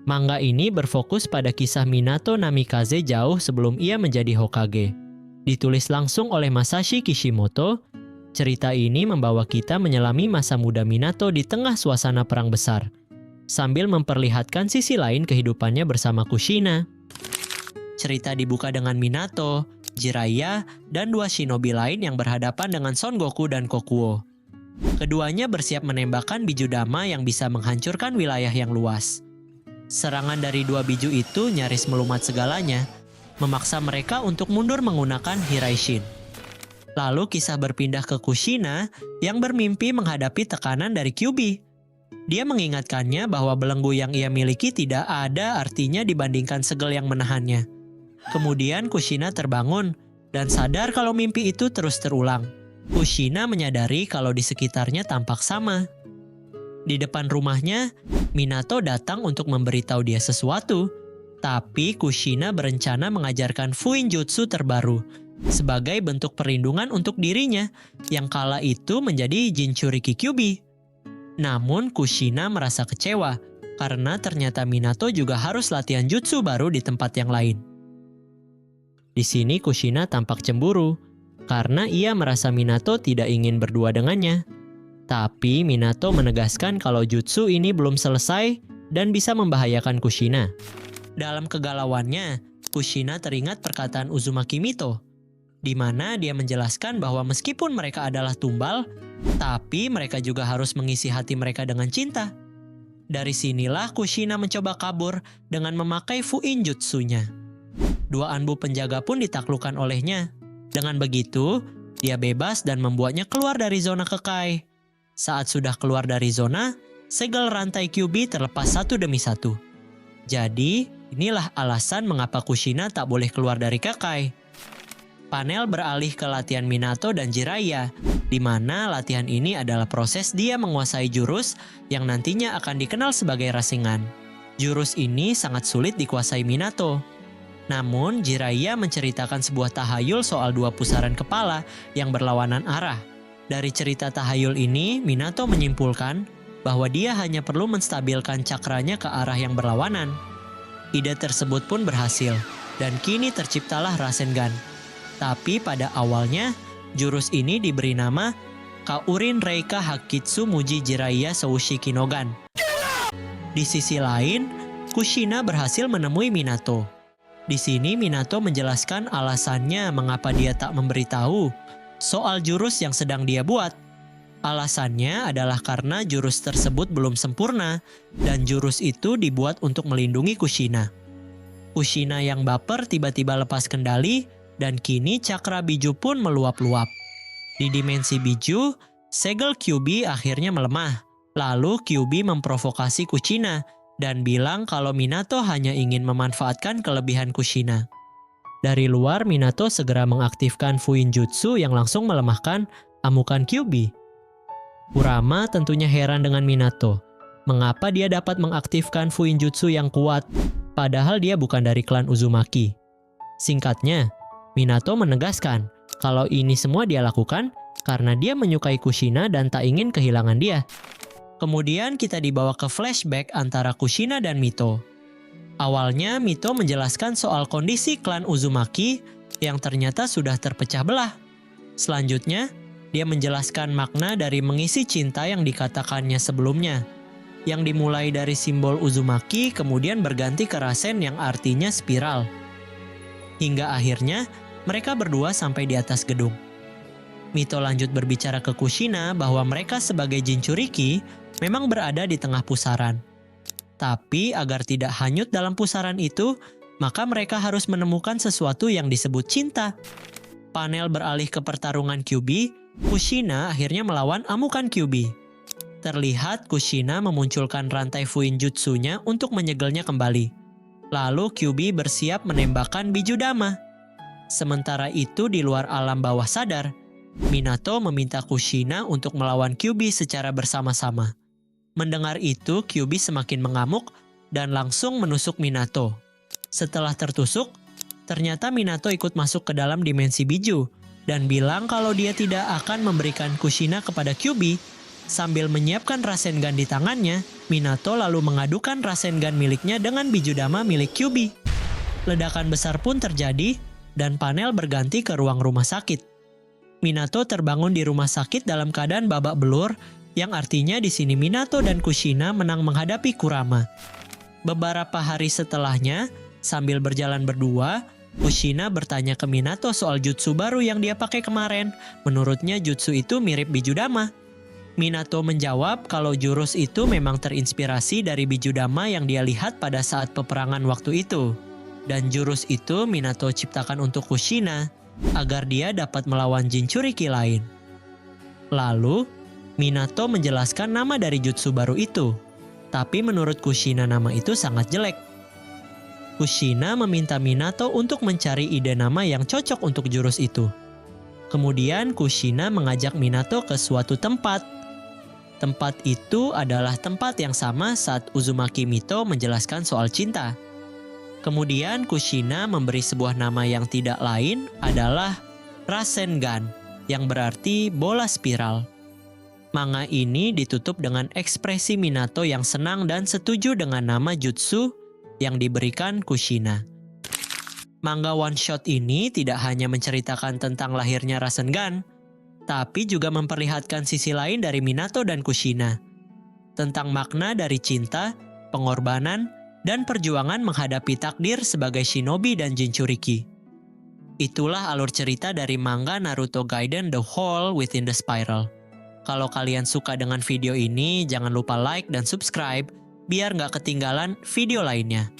Manga ini berfokus pada kisah Minato Namikaze jauh sebelum ia menjadi Hokage. Ditulis langsung oleh Masashi Kishimoto, cerita ini membawa kita menyelami masa muda Minato di tengah suasana perang besar, sambil memperlihatkan sisi lain kehidupannya bersama Kushina. Cerita dibuka dengan Minato, Jiraiya, dan dua shinobi lain yang berhadapan dengan Son Goku dan Kokuo. Keduanya bersiap menembakkan biju dama yang bisa menghancurkan wilayah yang luas. Serangan dari dua biju itu nyaris melumat segalanya, memaksa mereka untuk mundur menggunakan Hiraishin. Lalu kisah berpindah ke Kushina yang bermimpi menghadapi tekanan dari Kyuubi. Dia mengingatkannya bahwa belenggu yang ia miliki tidak ada artinya dibandingkan segel yang menahannya. Kemudian Kushina terbangun dan sadar kalau mimpi itu terus terulang. Kushina menyadari kalau di sekitarnya tampak sama. Di depan rumahnya, Minato datang untuk memberitahu dia sesuatu. Tapi Kushina berencana mengajarkan Fuinjutsu terbaru sebagai bentuk perlindungan untuk dirinya yang kala itu menjadi Jinchuriki Kyuubi. Namun Kushina merasa kecewa karena ternyata Minato juga harus latihan jutsu baru di tempat yang lain. Di sini Kushina tampak cemburu karena ia merasa Minato tidak ingin berdua dengannya. Tapi Minato menegaskan kalau jutsu ini belum selesai dan bisa membahayakan Kushina. Dalam kegalauannya, Kushina teringat perkataan Uzumaki Mito, di mana dia menjelaskan bahwa meskipun mereka adalah tumbal, tapi mereka juga harus mengisi hati mereka dengan cinta. Dari sinilah Kushina mencoba kabur dengan memakai Fuinjutsunya. Dua anbu penjaga pun ditaklukkan olehnya. Dengan begitu, dia bebas dan membuatnya keluar dari zona Kekai. Saat sudah keluar dari zona, segel rantai Kyuubi terlepas satu demi satu. Jadi, inilah alasan mengapa Kushina tak boleh keluar dari Kekai. Panel beralih ke latihan Minato dan Jiraiya, di mana latihan ini adalah proses dia menguasai jurus yang nantinya akan dikenal sebagai Rasengan. Jurus ini sangat sulit dikuasai Minato. Namun, Jiraiya menceritakan sebuah tahayul soal dua pusaran kepala yang berlawanan arah. Dari cerita tahayul ini, Minato menyimpulkan bahwa dia hanya perlu menstabilkan cakranya ke arah yang berlawanan. Ide tersebut pun berhasil, dan kini terciptalah Rasengan. Tapi pada awalnya, jurus ini diberi nama Kaurin Reika Hakitsu Muji Jiraiya Soushi Kinogan. Di sisi lain, Kushina berhasil menemui Minato. Di sini Minato menjelaskan alasannya mengapa dia tak memberitahu soal jurus yang sedang dia buat. Alasannya adalah karena jurus tersebut belum sempurna dan jurus itu dibuat untuk melindungi Kushina. Kushina yang baper tiba-tiba lepas kendali dan kini cakra biju pun meluap-luap. Di dimensi biju, segel Kyuubi akhirnya melemah. Lalu Kyuubi memprovokasi Kushina dan bilang kalau Minato hanya ingin memanfaatkan kelebihan Kushina. Dari luar, Minato segera mengaktifkan Fuinjutsu yang langsung melemahkan amukan Kyuubi. Kurama tentunya heran dengan Minato. Mengapa dia dapat mengaktifkan Fuinjutsu yang kuat, padahal dia bukan dari klan Uzumaki. Singkatnya, Minato menegaskan kalau ini semua dia lakukan karena dia menyukai Kushina dan tak ingin kehilangan dia. Kemudian kita dibawa ke flashback antara Kushina dan Mito. Awalnya Mito menjelaskan soal kondisi klan Uzumaki yang ternyata sudah terpecah belah. Selanjutnya, dia menjelaskan makna dari mengisi cinta yang dikatakannya sebelumnya, yang dimulai dari simbol Uzumaki kemudian berganti ke Rasen yang artinya spiral. Hingga akhirnya mereka berdua sampai di atas gedung. Mito lanjut berbicara ke Kushina bahwa mereka sebagai Jinchuriki memang berada di tengah pusaran. Tapi agar tidak hanyut dalam pusaran itu, maka mereka harus menemukan sesuatu yang disebut cinta. Panel beralih ke pertarungan Kyuubi, Kushina akhirnya melawan amukan Kyuubi. Terlihat Kushina memunculkan rantai Fuinjutsunya untuk menyegelnya kembali. Lalu Kyuubi bersiap menembakkan biju dama. Sementara itu di luar alam bawah sadar, Minato meminta Kushina untuk melawan Kyuubi secara bersama-sama. Mendengar itu, Kyuubi semakin mengamuk dan langsung menusuk Minato. Setelah tertusuk, ternyata Minato ikut masuk ke dalam dimensi biju dan bilang kalau dia tidak akan memberikan Kushina kepada Kyuubi Sambil menyiapkan Rasengan di tangannya, Minato lalu mengadukan Rasengan miliknya dengan Bijudama milik Kyuubi. Ledakan besar pun terjadi, dan panel berganti ke ruang rumah sakit. Minato terbangun di rumah sakit dalam keadaan babak belur, yang artinya di sini Minato dan Kushina menang menghadapi Kurama. Beberapa hari setelahnya, sambil berjalan berdua, Kushina bertanya ke Minato soal jutsu baru yang dia pakai kemarin. Menurutnya jutsu itu mirip Bijudama. Minato menjawab kalau jurus itu memang terinspirasi dari Bijudama yang dia lihat pada saat peperangan waktu itu. Dan jurus itu Minato ciptakan untuk Kushina agar dia dapat melawan Jinchuriki lain. Lalu, Minato menjelaskan nama dari jutsu baru itu. Tapi menurut Kushina nama itu sangat jelek. Kushina meminta Minato untuk mencari ide nama yang cocok untuk jurus itu. Kemudian Kushina mengajak Minato ke suatu tempat. Tempat itu adalah tempat yang sama saat Uzumaki Mito menjelaskan soal cinta. Kemudian Kushina memberi sebuah nama yang tidak lain adalah Rasengan, yang berarti bola spiral. Manga ini ditutup dengan ekspresi Minato yang senang dan setuju dengan nama jutsu yang diberikan Kushina. Manga one shot ini tidak hanya menceritakan tentang lahirnya Rasengan, tapi juga memperlihatkan sisi lain dari Minato dan Kushina. Tentang makna dari cinta, pengorbanan, dan perjuangan menghadapi takdir sebagai shinobi dan Jinchuriki. Itulah alur cerita dari manga Naruto Gaiden The Hole Within the Spiral. Kalau kalian suka dengan video ini, jangan lupa like dan subscribe biar nggak ketinggalan video lainnya.